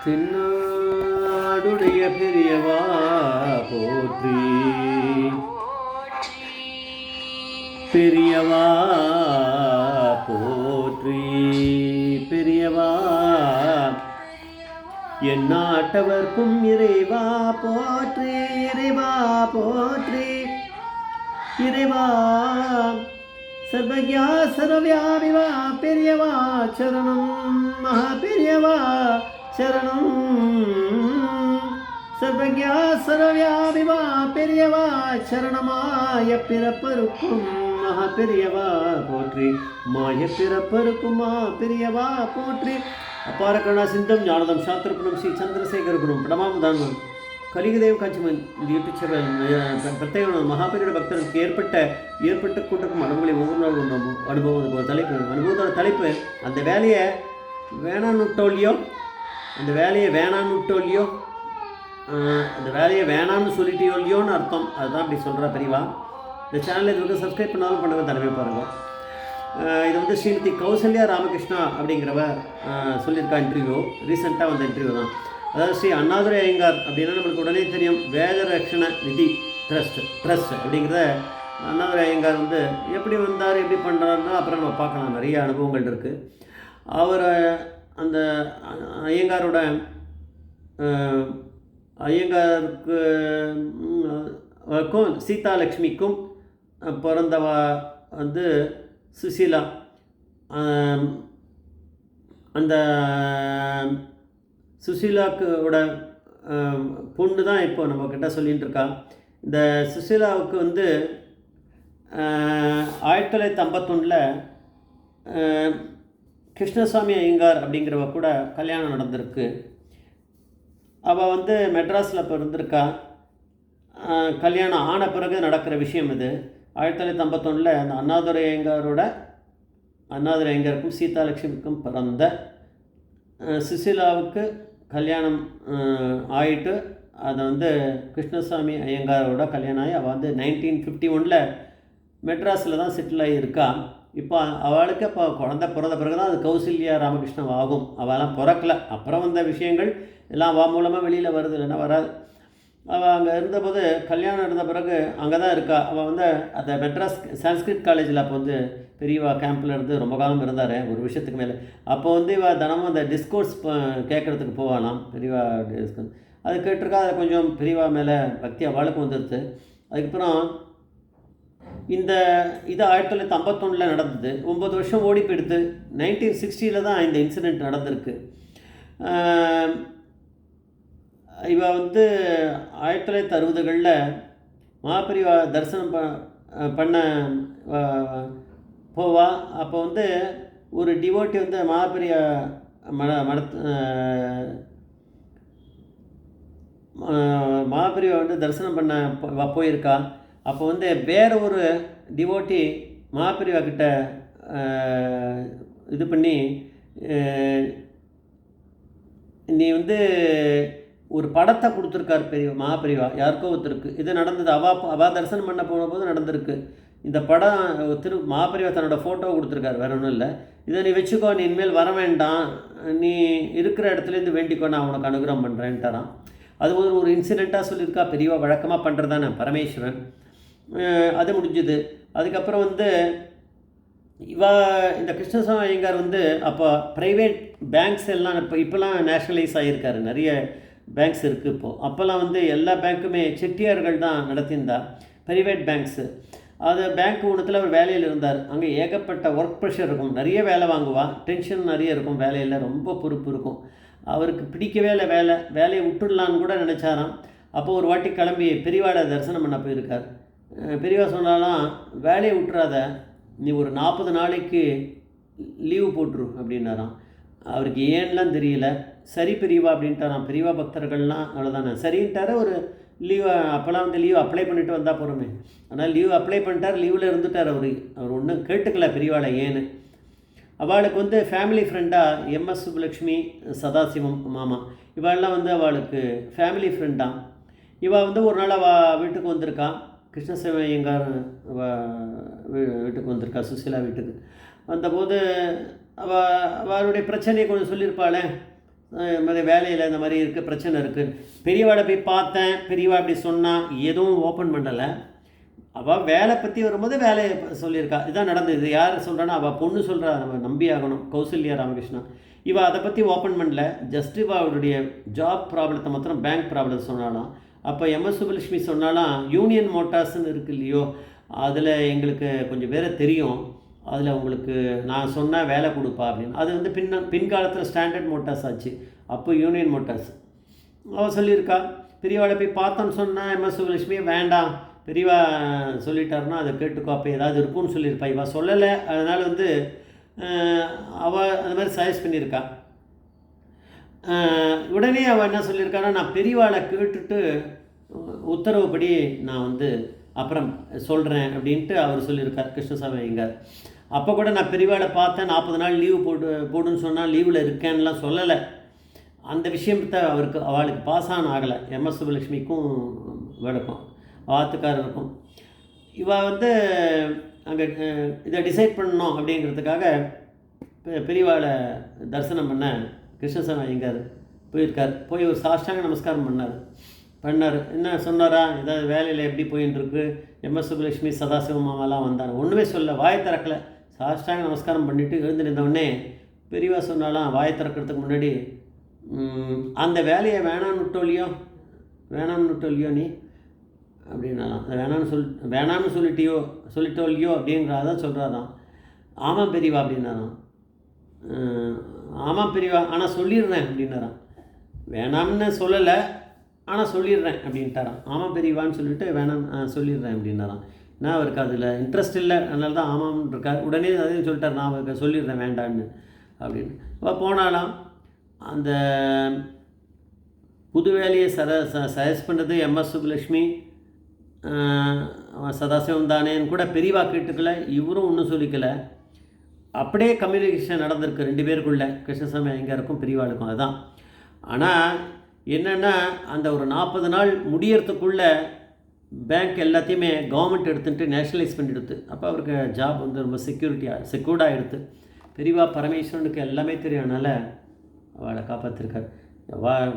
தென்னாடுடைய பெரியவா போற்றி, பெரியவா போற்றி, பெரியவா எந்நாட்டவர்க்கும் இறைவா போற்றி, இறைவா போற்றி, இறைவா சர்வஜா சர்வவியாபிவா பெரியவா சரணம், மகா பெரியவா சரணம், சர்வஜா சர்வவியாபிவா பெரியவா சரணமாய பிறப்பருக்கும் மகா பெரியவா போற்றி, மாய பிறப்பருக்கும் மா பெரியவா போற்றி. அப்பார கருணா சிந்தம் ஞானதம் சாஸ்திரபுரம் ஸ்ரீ சந்திரசேகர குரும் பிரணமாமுதானம் கலிகதேவ் காட்சிமன் இந்த யூடியூப் சேனல் பிரத்யேக மகாபெரிய பக்தர்களுக்கு ஏற்பட்ட கூட்டக்கும் அனுபவங்களை ஒவ்வொரு நாள் உண்டாமோ அனுபவம் தலைப்பு அனுபவத்தோட தலைப்பு அந்த வேலையை வேணான்னுட்டோல்லையோ அந்த வேலையை வேணான்னுட்டோல்லையோ அந்த வேலையை வேணான்னு சொல்லிட்டியோ இல்லையோன்னு அர்த்தம். அதுதான் அப்படி சொல்கிற பெரியவா. இந்த சேனலில் இது வந்து சப்ஸ்கிரைப் பண்ணாலும் பண்ணுங்க, தரவே பாருங்கள். இது வந்து ஸ்ரீமதி கௌசல்யா ராமகிருஷ்ணா அப்படிங்கிறவ சொல்லியிருக்கா இன்டர்வியூ, ரீசெண்டாக வந்த இன்டர்வியூ தான். அதாவது ஸ்ரீ அண்ணாதுரை ஐயங்கார் அப்படின்னா நம்மளுக்கு உடனே தெரியும், வேத ரக்ஷண நிதி ட்ரஸ்ட் அப்படிங்கிறத அண்ணாதுரை ஐயங்கார் வந்து எப்படி வந்தார் எப்படி பண்ணுறாருன்னா அப்புறம் நம்ம பார்க்கலாம், நிறைய அனுபவங்கள் இருக்குது. அவர் அந்த ஐயங்காருக்கும் சீதாலக்ஷ்மிக்கும் பிறந்தவ வந்து சுசீலா. அந்த சுசீலாவோட பொண்ணு தான் இப்போ நம்மக்கிட்ட சொல்லிகிட்டு இருக்கா. இந்த சுசீலாவுக்கு வந்து 1951 கிருஷ்ணசாமி ஐயங்கார் அப்படிங்கிறவ கூட கல்யாணம் நடந்திருக்கு. அவள் வந்து மெட்ராஸில் இப்போ இருந்திருக்கா. கல்யாணம் ஆன பிறகு நடக்கிற விஷயம் இது. 1951 அந்த அண்ணாதுரை ஐயங்காருக்கும் சீதாலட்சுமிக்கும் பிறந்த சுசீலாவுக்கு கல்யாணம் ஆகிட்டு அதை வந்து கிருஷ்ணசாமி ஐயங்காரோட கல்யாணம் ஆகி அவள் வந்து 1951 மெட்ராஸில் தான் செட்டில் ஆகியிருக்கா. இப்போ அவளுக்கு இப்போ குழந்தை பிறந்த பிறகு தான் அது கௌசல்யா ராமகிருஷ்ணன் ஆகும். அவெல்லாம் பிறக்கலை, அப்புறம் வந்த விஷயங்கள் எல்லாம் அவள் மூலமாக வெளியில் வருது, இல்லைன்னா வராது. அவள் அங்கே இருந்தபோது கல்யாணம் இருந்த பிறகு அங்கே தான் இருக்கா. அவள் வந்து அந்த மெட்ராஸ் சான்ஸ்கிரிட் காலேஜில் அப்போ வந்து பெரியவா கேம்பில் இருந்து ரொம்ப காலம் இருந்தார், ஒரு விஷயத்துக்கு மேலே. அப்போ வந்து இவள் தினமும் அந்த டிஸ்கோர்ஸ் கேட்குறதுக்கு போவானாம், பெரியவா டிஸ்கோர்ஸ். அது கேட்டிருக்கா. அதை கொஞ்சம் பெரியவா மேலே பக்தி அவளுக்கு வந்துடுது. அதுக்கப்புறம் இது 1951 நடந்தது. 9 வருஷம் ஓடி போயிடுது. 1960 தான் இந்த இன்சிடெண்ட் நடந்திருக்கு. இவள் வந்து 1960களில் மகாபெரிவா தரிசனம் பண்ண போவா. அப்போ வந்து ஒரு டிவோட்டி வந்து மகாபெரியா மகாபெரிவா வந்து தரிசனம் பண்ண போயிருக்கா. அப்போ வந்து வேற ஒரு டிவோட்டி மகாபெரிவா கிட்ட இது பண்ணி, நீ வந்து ஒரு படத்தை கொடுத்துருக்கார் மகாபெரிவா யாருக்கோ ஒருத்தருக்கு. இது நடந்தது அவா தரிசனம் பண்ண போது நடந்திருக்கு. இந்த படம் மகாபெரிவா தன்னோட ஃபோட்டோ கொடுத்துருக்காரு, வேற ஒன்றும் இல்லை. இதை நீ வச்சுக்கோ, நீ இனிமேல் வர வேண்டாம், நீ இருக்கிற இடத்துலேருந்து வேண்டிக்கோ, நான் உனக்கு அனுகிரகம் பண்ணுறேன்ட்டாரான். அது ஒரு இன்சிடெண்ட்டாக சொல்லியிருக்கா. பெரியவா வழக்கமாக பண்ணுறதானே பரமேஸ்வரன். அது முடிஞ்சுது. அதுக்கப்புறம் வந்து இந்த கிருஷ்ணசாமி ஐயங்கார் வந்து அப்போ ப்ரைவேட் பேங்க்ஸ் எல்லாம் இப்போலாம் நேஷ்னலைஸ் ஆகியிருக்காரு, நிறைய பேங்க்ஸ் இருக்குது இப்போது. அப்போல்லாம் வந்து எல்லா பேங்க்குமே செட்டியார்கள் தான் நடத்தியிருந்தா, ப்ரைவேட் பேங்க்ஸு. அது பேங்க் ஒன்றுத்தில் அவர் வேலையில் இருந்தார். அங்கே ஏகப்பட்ட ஒர்க் ப்ரெஷர் இருக்கும், நிறைய வேலை வாங்குவா, டென்ஷன் நிறைய இருக்கும், வேலையில் ரொம்ப பொறுப்பு இருக்கும். அவருக்கு பிடிக்கவே இல்லை வேலையை விட்டுடலான்னு கூட நினச்சாராம். அப்போ ஒரு வாட்டி கிளம்பி பெரியவாளை தரிசனம் பண்ண போயிருக்கார். பெரியவா சொன்னாலாம், வேலையை விட்டுறாத, நீ ஒரு 40 நாளைக்கு லீவு போட்டுரு அப்படின்னாராம். அவருக்கு ஏன்லாம் தெரியல. சரி பெரியவா அப்படின்ட்டாராம். பெரியவா பக்தர்கள்லாம் அவ்வளோதானே சரின்ட்டார். ஒரு லீவை அப்போலாம் வந்து லீவ் அப்ளை பண்ணிவிட்டு வந்தால் போகிறோமே. ஆனால் லீவ் அப்ளை பண்ணிட்டார், லீவில் இருந்துட்டார். அவர் ஒன்றும் கேட்டுக்கல பெரியவாளை ஏன்னு. அவளுக்கு வந்து ஃபேமிலி ஃப்ரெண்டாக எம்எஸ் சுப்புலக்ஷ்மி, சதாசிவம் மாமா, இவாளெலாம் வந்து அவளுக்கு ஃபேமிலி ஃப்ரெண்டாக. இவள் வந்து ஒரு நாள் அவள் வீட்டுக்கு வந்திருக்கா. கிருஷ்ணசாமி ஐயங்கார் வீட்டுக்கு வந்திருக்கா, சுசீலா வீட்டுக்கு வந்தபோது அவளுடைய பிரச்சனையை கொஞ்சம் சொல்லியிருப்பாளே. மாதிரி வேலையில் இந்த மாதிரி இருக்குது, பிரச்சனை இருக்குது. பெரியவாளை போய் பார்த்தேன், பெரியவா அப்படி சொன்னால் எதுவும் ஓப்பன் பண்ணலை. அவள் வேலை பற்றி வரும்போது வேலையை சொல்லியிருக்கா. இதுதான் நடந்தது. இது யார் சொல்கிறான்னா அவள் பொண்ணு சொல்கிறா, நம்ம நம்பி ஆகணும், கௌசல்யா ராமகிருஷ்ணா. இவள் அதை பற்றி ஓப்பன் பண்ணல. ஜஸ்ட் இவள் அவருடைய ஜாப் ப்ராப்ளத்தை மாத்திரம், பேங்க் ப்ராப்ளம் சொன்னாலாம். அப்போ எம்எஸ் சுப்புலட்சுமி சொன்னாலாம், யூனியன் மோட்டார்ஸ்ன்னு இருக்கு இல்லையோ, அதில் எங்களுக்கு கொஞ்சம் பேரை தெரியும், அதில் உங்களுக்கு நான் சொன்னால் வேலை கொடுப்பா அப்படின்னு. அது வந்து பின்காலத்தில் ஸ்டாண்டர்ட் மோட்டார்ஸ் ஆச்சு. அப்போ யூனியன் மோட்டார்ஸ். அவள் சொல்லியிருக்கா. பெரியவாளை போய் பார்த்தோன்னு சொன்னால் எம்எஸ் சுப்புலட்சுமி வேண்டாம், பெரியவா சொல்லிட்டாருன்னா அதை கேட்டுக்கோ, அப்போ ஏதாவது இருக்கும்னு சொல்லியிருப்பா. இவள் சொல்லலை. அதனால் வந்து அவள் அந்த மாதிரி சஜஸ்ட் பண்ணியிருக்கா. உடனே அவள் என்ன சொல்லியிருக்கான்னா, நான் பெரியவாளை கேட்டுட்டு உத்தரவுப்படி நான் வந்து அப்புறம் சொல்கிறேன் அப்படின்ட்டு அவர் சொல்லியிருக்கார் கிருஷ்ணசாமி ஐயங்கார். அப்போ கூட நான் பெரியவாளை பார்த்தேன், 40 நாள் லீவு போடுன்னு சொன்னால் லீவில் இருக்கேன்லாம் சொல்லலை. அந்த விஷயத்தை அவளுக்கு பாஸ் ஆகலை. எம்எஸ் சுப்புலட்சுமிக்கும் இவளுக்கும் ஆத்துக்காரருக்கும். இவள் வந்து அங்கே இதை டிசைட் பண்ணணும் அப்படிங்கிறதுக்காக பெரியவாளை தரிசனம் பண்ண கிருஷ்ணசாமி ஐயங்கார் போயிருக்கார். போய் ஒரு சாஷ்டாங்க நமஸ்காரம் பண்ணார். என்ன சொன்னாரா, ஏதாவது வேலையில் எப்படி போயின்னு இருக்கு, எம்எஸ் சுப்புலட்சுமி சதாசிவம் மாமாலாம் வந்தாங்க. ஒன்றுமே சொல்ல, வாயை திறக்கலை. சாஷ்டாங்க நமஸ்காரம் பண்ணிவிட்டு எழுந்து நின்றவுடனே பெரியவா சொன்னாலாம், வாயை திறக்கிறதுக்கு முன்னாடி, அந்த வேலையை வேணாம்னு விட்டோல்லையோ நீ அப்படின்னாலாம். அதை வேணாம்னு சொல்லிட்டோல்லையோ அப்படிங்கிறதான் சொல்கிறாராம். ஆமாம் பெரியவா அப்படின்னாராம். ஆமாம் பெரியவா, ஆனால் சொல்லிடுறேன் அப்படின்னாராம். வேணாம்னு சொல்லலை, ஆனால் சொல்லிடுறேன் அப்படின்ட்டாராம். ஆமாம் பெரியவான்னு சொல்லிவிட்டு வேணாம் சொல்லிடுறேன் அப்படின்னாராம். நான் அவருக்கு அதில் இன்ட்ரெஸ்ட் இல்லை, அதனால தான் ஆமாம்னு இருக்கார். உடனே அதையும் சொல்லிட்டார், நான் அவருக்கு சொல்லிடுறேன் வேண்டான்னு அப்படின்னு. அவள் போனாலாம். அந்த புது வேலையை சஜஸ்ட் பண்ணுறது எம்எஸ் சுப்புலட்சுமி, சதாசிவம் தானேன்னு கூட பெரியவா கேட்டுக்கல, இவரும் ஒன்றும் சொல்லிக்கலை. அப்படியே கம்யூனிகேஷன் நடந்திருக்கு 2 பேருக்குள்ளே, கிருஷ்ணசாமி ஐயங்காருக்கும் பெரியவாளுக்கும். அதுதான். ஆனால் என்னென்னா, அந்த ஒரு 40 நாள் முடியறதுக்குள்ளே பேங்க் எல்லாத்தையுமே கவர்மெண்ட் எடுத்துகிட்டு நேஷ்னலைஸ் பண்ணிடுது. அப்போ அவருக்கு ஜாப் வந்து ரொம்ப செக்யூர்டாக எடுத்து. பெரியவா பரமேஸ்வரனுக்கு எல்லாமே தெரியும், அதனால் அவளை காப்பாற்றிருக்கார்.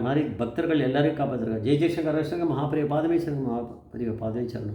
மாதிரி பக்தர்கள் எல்லாரையும் காப்பாற்றிருக்கார். ஜெய் ஜெய்சங்கர் மகாபெரிய பாதமே சரணம், மகாபெரிய பாதமே சரணம்.